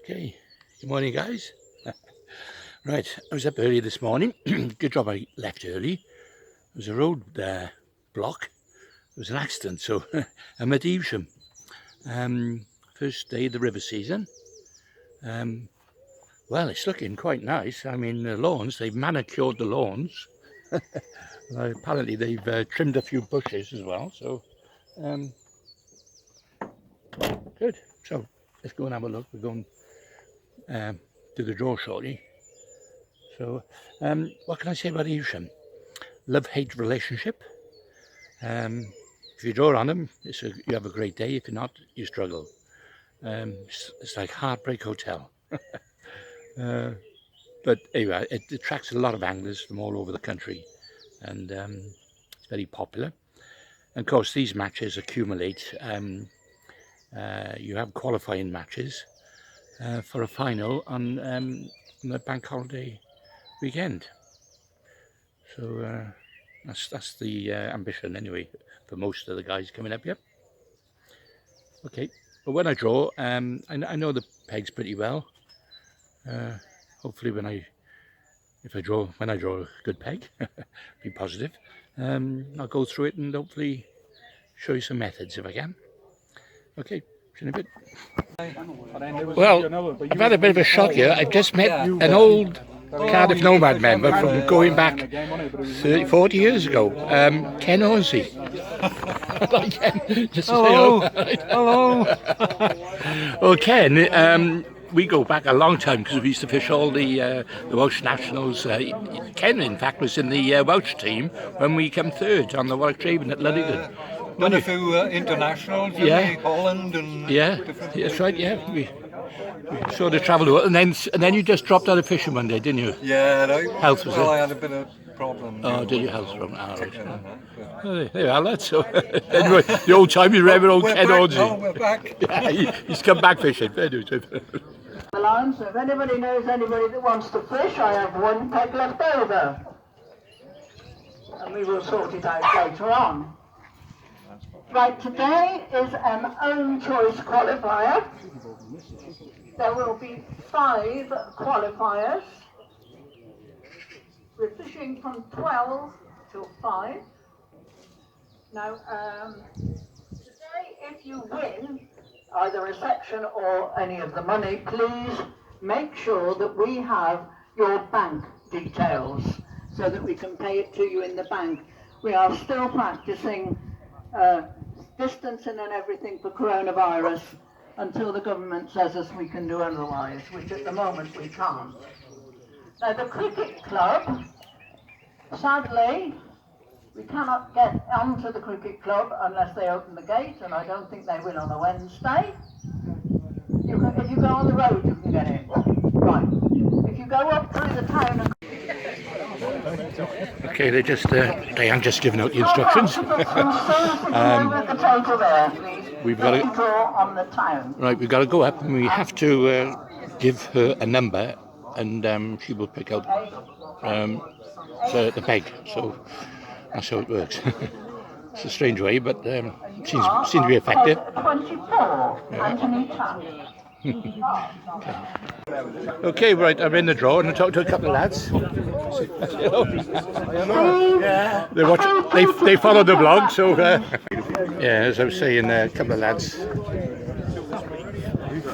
Okay, good morning guys. Right, I was up early this morning. Good job I left early. There was a road block. There was an accident, so I'm at Evesham. First day of the river season. Well, it's looking quite nice. I mean, the lawns, they've manicured the lawns. Apparently they've trimmed a few bushes as well, so good. So let's go and have a look. We're going to the draw shortly. So what can I say about Evesham? Love-hate relationship. If you draw on them, you have a great day. If you're not, you struggle. It's like Heartbreak Hotel. But anyway, it attracts a lot of anglers from all over the country, and it's very popular. And of course, these matches accumulate. You have qualifying matches for a final on the bank holiday weekend. So that's the ambition anyway for most of the guys coming up here. Okay, but when I draw, I know the pegs pretty well. Hopefully when I draw a good peg, be positive. I'll go through it and hopefully show you some methods if I can. Okay, see you in a bit. Well, I've had a bit of a shock here. I've just met an old Cardiff Nomad member from going back 30, 40 years ago, Ken Horsey. Just hello. Hello. Well, Ken, we go back a long time because we used to fish all the Welsh Nationals. Ken, in fact, was in the Welsh team when we came third on the Warwickshire Avon at Ludington. Done a few internationals, Holland and that's right. Yeah, we sort of travelled a lot, and then you just dropped out of fishing one day, didn't you? Yeah, health was it? I had a bit of problem. Oh, did you health problem? Right. There you are, lads. So anyway, the old time you remember old Ken Horsey. Oh, we're back. Yeah, he's come back fishing. The line, so if anybody knows anybody that wants to fish, I have one peg left over, and we will sort it out later on. Right, today is an own choice qualifier. There will be 5 qualifiers. We're fishing from 12 till 5. Now, today if you win either a section or any of the money, please make sure that we have your bank details so that we can pay it to you in the bank. We are still practicing distancing and everything for coronavirus until the government says us we can do otherwise, which at the moment we can't. Now the cricket club, sadly, we cannot get onto the cricket club unless they open the gate, and I don't think they will on a Wednesday. If you go on the road, you can get in. Right. If you go up through the town... Okay, Diane just giving out the instructions. We've got to right. We've got to go up, and we have to give her a number, and she will pick out the peg. So that's how it works. It's a strange way, but seems to be effective. 24. Yeah. Okay, right, I'm in the draw and I talked to a couple of lads. They follow the vlog, so yeah, as I was saying, a couple of lads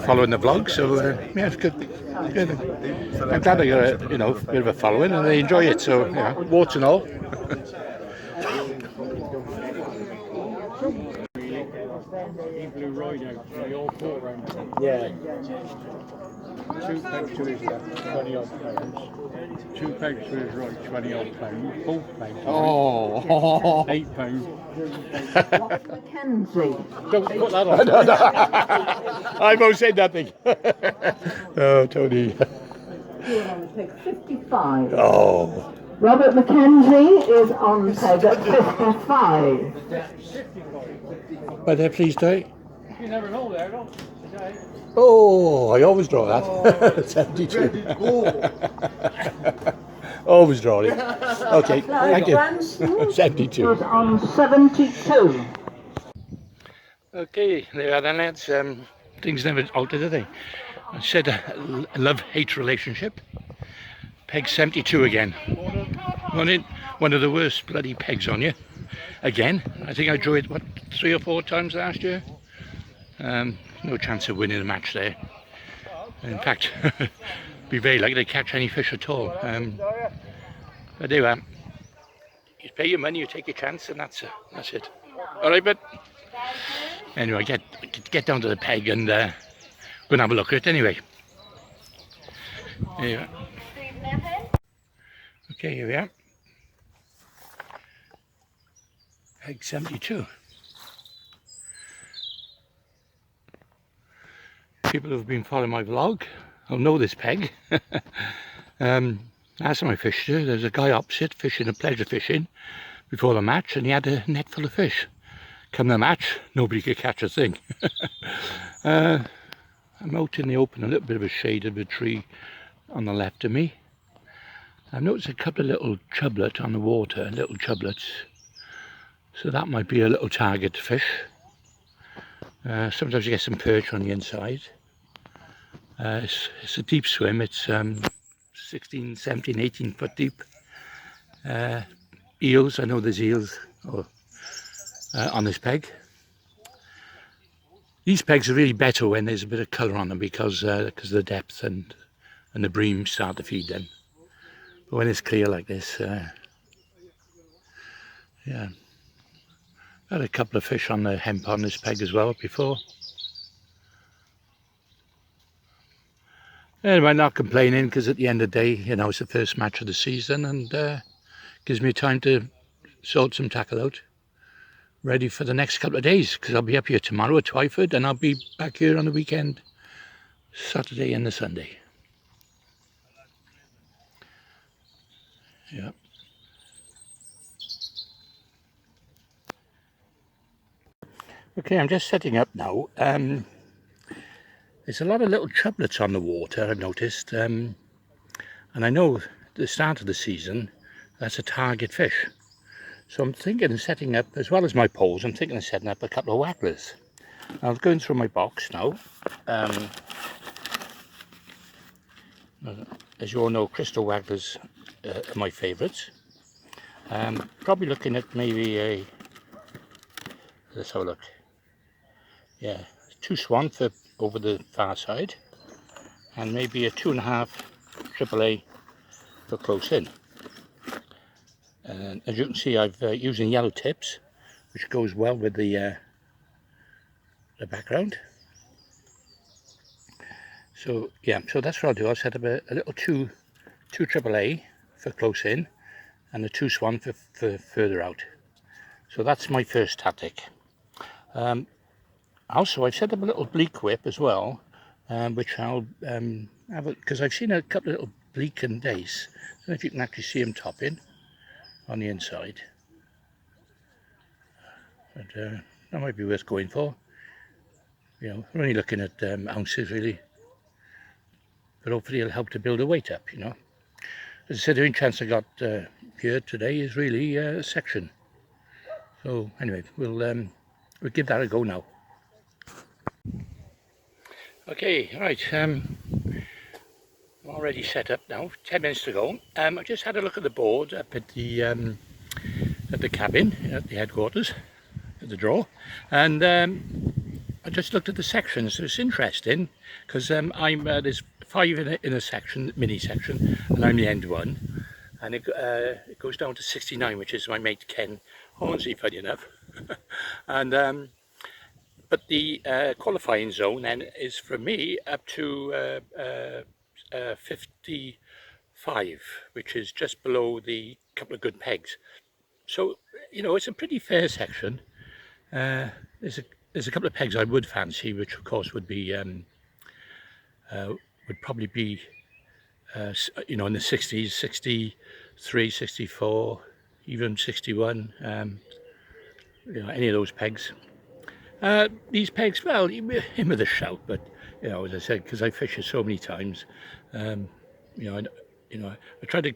following the vlog, so yeah, it's good. I'm glad I got a bit of a following and they enjoy it, so yeah, warts and all. Yeah. 2 pegs to his left, 20 odd pounds. 2 pegs to his right, 20 odd pounds. Both pegs. Oh. 8 pounds. Mackenzie. Don't put that on. No. I won't say nothing. Oh, Tony. You're on peg 55. Oh. Robert Mackenzie is on peg at 55. But there, please, Toy. You never know there, don't you? Oh, I always draw that. 72. Always draw it. Okay, thank you. 72. Is on 72. Okay, there are then, lads. Things never alter, do they? I said a love-hate relationship. Peg 72 again. One of the worst bloody pegs on you. Again, I think I drew it, what, 3 or 4 times last year. No chance of winning a match there. In fact, be very likely to catch any fish at all. But there you are. You pay your money, you take your chance, and that's it. All right, but anyway, get down to the peg and go and have a look at it anyway. There you are. Okay, here we are. Peg 72. People who have been following my vlog will know this peg. Last time I fished here, there's a guy opposite fishing a pleasure fishing before the match, and he had a net full of fish. Come the match, nobody could catch a thing. I'm out in the open, a little bit of a shade of a tree on the left of me. I've noticed a couple of little chublet on the water, little chublets. So that might be a little target fish. Sometimes you get some perch on the inside. It's a deep swim, it's 16, 17, 18 foot deep. Eels, I know there's eels on this peg. These pegs are really better when there's a bit of colour on them because of the depth and the bream start to feed them. But when it's clear like this, yeah. Had a couple of fish on the hemp on this peg as well before. Anyway, not complaining because at the end of the day, you know, it's the first match of the season and gives me time to sort some tackle out. Ready for the next couple of days because I'll be up here tomorrow at Twyford and I'll be back here on the weekend, Saturday and the Sunday. Yeah. Okay, I'm just setting up now. There's a lot of little chublets on the water, I've noticed. And I know the start of the season, that's a target fish. So I'm thinking of setting up, as well as my poles, I'm thinking of setting up a couple of wagglers. I'm going through my box now. As you all know, crystal wagglers are my favourites. Probably looking at maybe a, let's have a look. Yeah, 2 swan for over the far side, and maybe a 2.5 AAA for close in. And as you can see, I've using yellow tips, which goes well with the background. So yeah, so that's what I'll do. I'll set up a little 2 AAA for close in, and a 2 swan for further out. So that's my first tactic. Also, I've set up a little bleak whip as well, which I'll have because I've seen a couple of little bleak and dace. I don't know if you can actually see them topping on the inside, but that might be worth going for. You know, we're only looking at ounces really, but hopefully it'll help to build a weight up. You know, as I said, the only chance I got here today is really a section. So anyway, we'll give that a go now. Okay, right, I'm already set up now, 10 minutes to go. I just had a look at the board up at the cabin, at the headquarters, at the draw, and I just looked at the sections. So it's interesting, because there's 5 in a section, mini section, and I'm the end one, and it goes down to 69, which is my mate Ken Hornsey, funny enough. And but the qualifying zone then is for me up to 55, which is just below the couple of good pegs. So, you know, it's a pretty fair section. There's a couple of pegs I would fancy, which of course would be would probably be you know, in the 60s, 63, 64, even 61. You know, any of those pegs. These pegs, well, him with a shout, but you know, as I said, because I fish it so many times, you know, I try to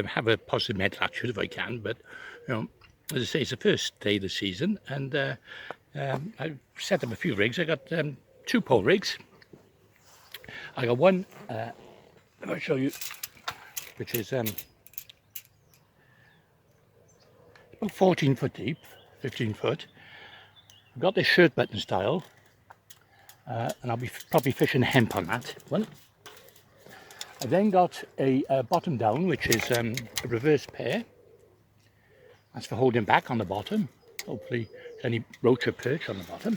have a positive mental attitude if I can. But you know, as I say, it's the first day of the season, and I've set up a few rigs. I got 2 pole rigs, I got one, I'll show you, which is about 14 foot deep, 15 foot. I've got this shirt button style, and I'll be probably fishing hemp on that one. I've then got a bottom down, which is a reverse pair. That's for holding back on the bottom. Hopefully there's any roach or perch on the bottom.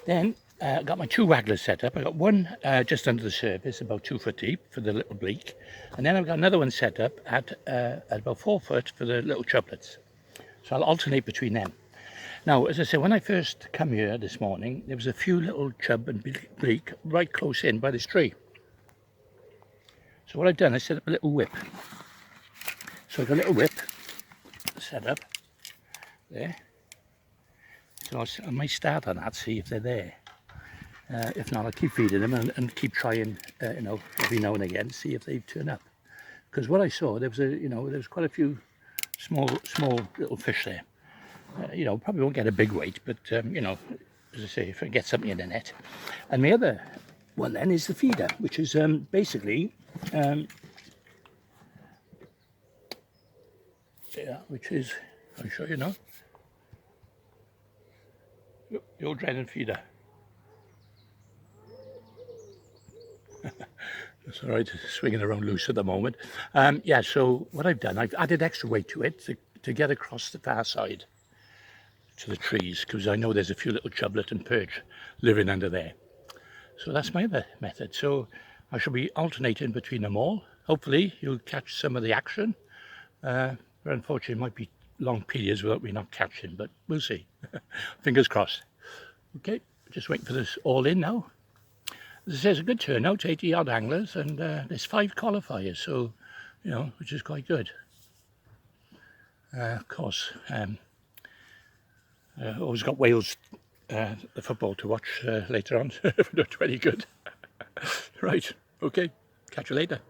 Then I've got my two wagglers set up. I've got one just under the surface, about 2 foot deep for the little bleak. And then I've got another one set up at about 4 foot for the little chublets. So I'll alternate between them. Now, as I said, when I first come here this morning, there was a few little chub and bleak right close in by this tree. So what I've done, I set up a little whip. So I've got a little whip set up there. So I might start on that, see if they're there. If not, I'll keep feeding them and keep trying, you know, every now and again, see if they turn up. Because what I saw, there was there was quite a few small little fish there. You know, probably won't get a big weight, but you know, as I say, if I get something in the net. And the other one then is the feeder, which is basically, yeah, which is, I'll show you now, the old Drennan feeder. It's all right, swinging around loose at the moment. Yeah, so what I've done, I've added extra weight to it to get across the far side to the trees, because I know there's a few little chublet and perch living under there. So that's my other method. So I shall be alternating between them all. Hopefully you'll catch some of the action. But unfortunately it might be long periods without me not catching, but we'll see. Fingers crossed. Okay, just waiting for this all in now. As I say, it's a good turnout, 80 odd anglers, and there's 5 qualifiers, so, you know, which is quite good. Of course, always got Wales, the football to watch later on, if we're not very good. Right, okay, catch you later.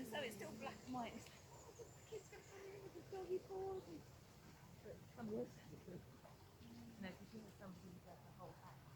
So it's still black and white. It's like, oh, the kids are coming with the doggy paws. But some wood. No, because you have somebody who does the whole house.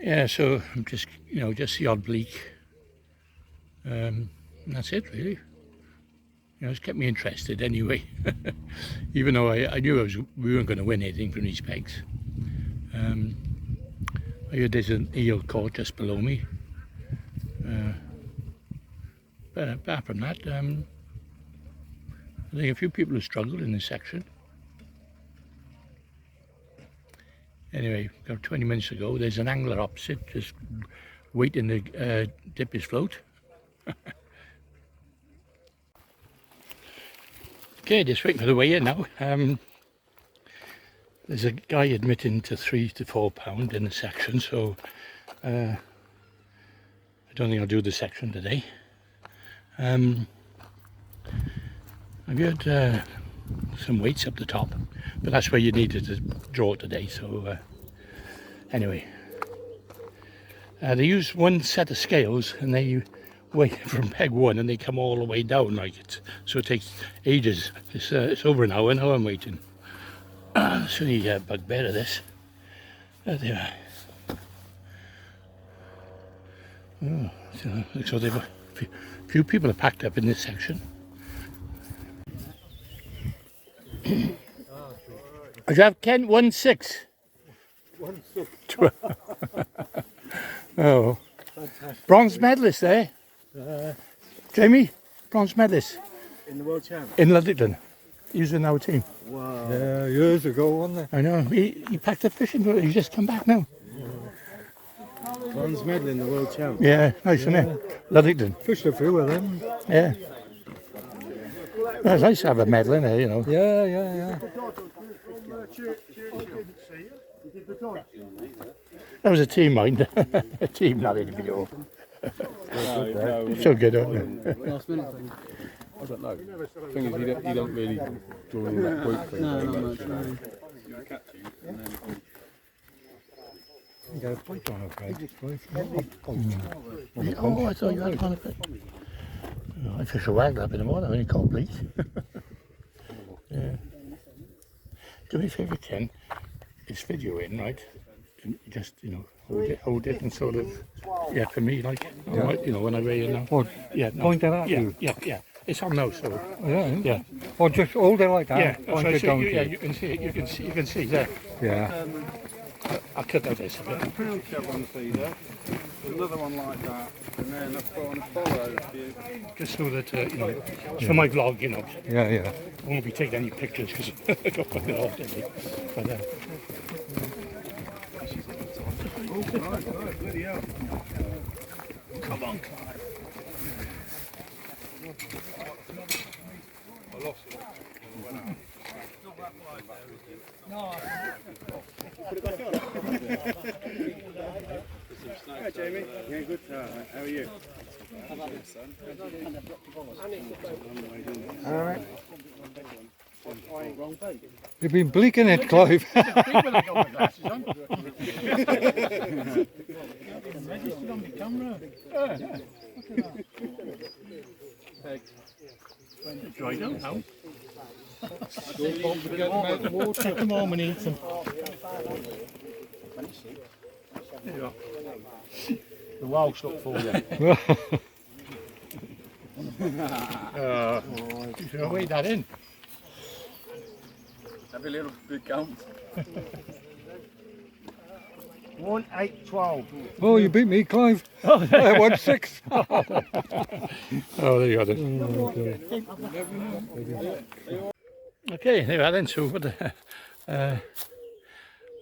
Yeah, so I'm just, you know, just the odd bleak. And that's it really. You know, it's kept me interested anyway. Even though I knew we weren't going to win anything from these pegs. I heard there's an eel caught just below me. But apart from that, I think a few people have struggled in this section. Anyway, about 20 minutes ago, there's an angler opposite just waiting to dip his float. Okay, just waiting for the weigh in now. There's a guy admitting to £3 to £4 in the section, so I don't think I'll do the section today. I've heard some weights up the top, but that's where you needed to draw today, so anyway. They use one set of scales and they weigh from peg 1 and they come all the way down like it, so it takes ages. It's over an hour now I'm waiting. It's only a bugbear of this. There they are. Oh, so looks like they've a few people are packed up in this section. I have Kent 1-6. 1-6. Oh, bronze medalist there. Jamie, bronze medalist. In the World Champ? In Ludington. He was in our team. Wow. Yeah, years ago, wasn't it? I know. He packed up fishing, but he's just come back now. Bronze medal in the World Champ. Yeah, nice, isn't it? Ludington. Fished a few of them. Yeah. Well, it's nice to have a medal in there, you know. Yeah. That was a team, mind. A team, not in the video. So good, aren't they? Last minute thing. I don't know. The thing is, he don't really join that group thing. No, not much. No. You got a point on it, Oh, I thought you had one of it. I fish a waggle up in the morning, I only caught bleak. Yeah. Do me a favour, Ken. It's video in, right? And just, you know, hold it and sort of, yeah, for me, like, yeah. You know, when I weigh in now. What? Yeah, no. Point it at you? Yeah. It's on now, so. Yeah. Or just hold it like that. Yeah, Point it down to yeah, you. you can see it. You can see there. Yeah. I'll cut out this a bit. Pound shell one feeder, another one like that, and then I've got on a follow. Just so that, you know, it's for my vlog, you know. Yeah. I won't be taking any pictures because I got put it off, didn't I? But, come on, Clive. I lost it. Hi Jamie. Yeah, good. How are you? Alright. You've been bleaking it, Clive. Dried out now. Come on, we need some. There you are. The wogs look for you. You should have weighed that in. Have a little big count. 1, 8, 12. Oh, you beat me, Clive. 1, 6. Oh, there you are then. Okay, there you are then. So what the £1.8,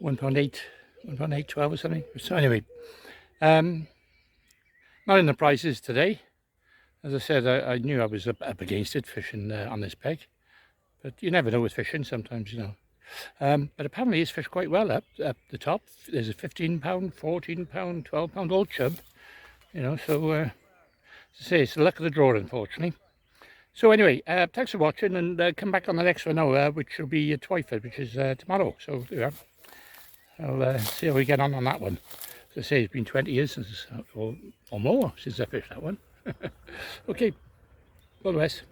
£1.812 or something. So anyway, not in the prices today. As I said, I knew I was up against it fishing on this peg, but you never know with fishing. Sometimes, you know. But apparently it's fished quite well up the top. There's a £15, £14, £12 old chub, you know. So as I say, it's the luck of the draw, unfortunately. So anyway, thanks for watching, and come back on the next one now, which will be Twyford, which is tomorrow. So there you are. I'll see how we get on that one. As I say, it's been 20 years since, or more since I fished that one. Okay, all the best.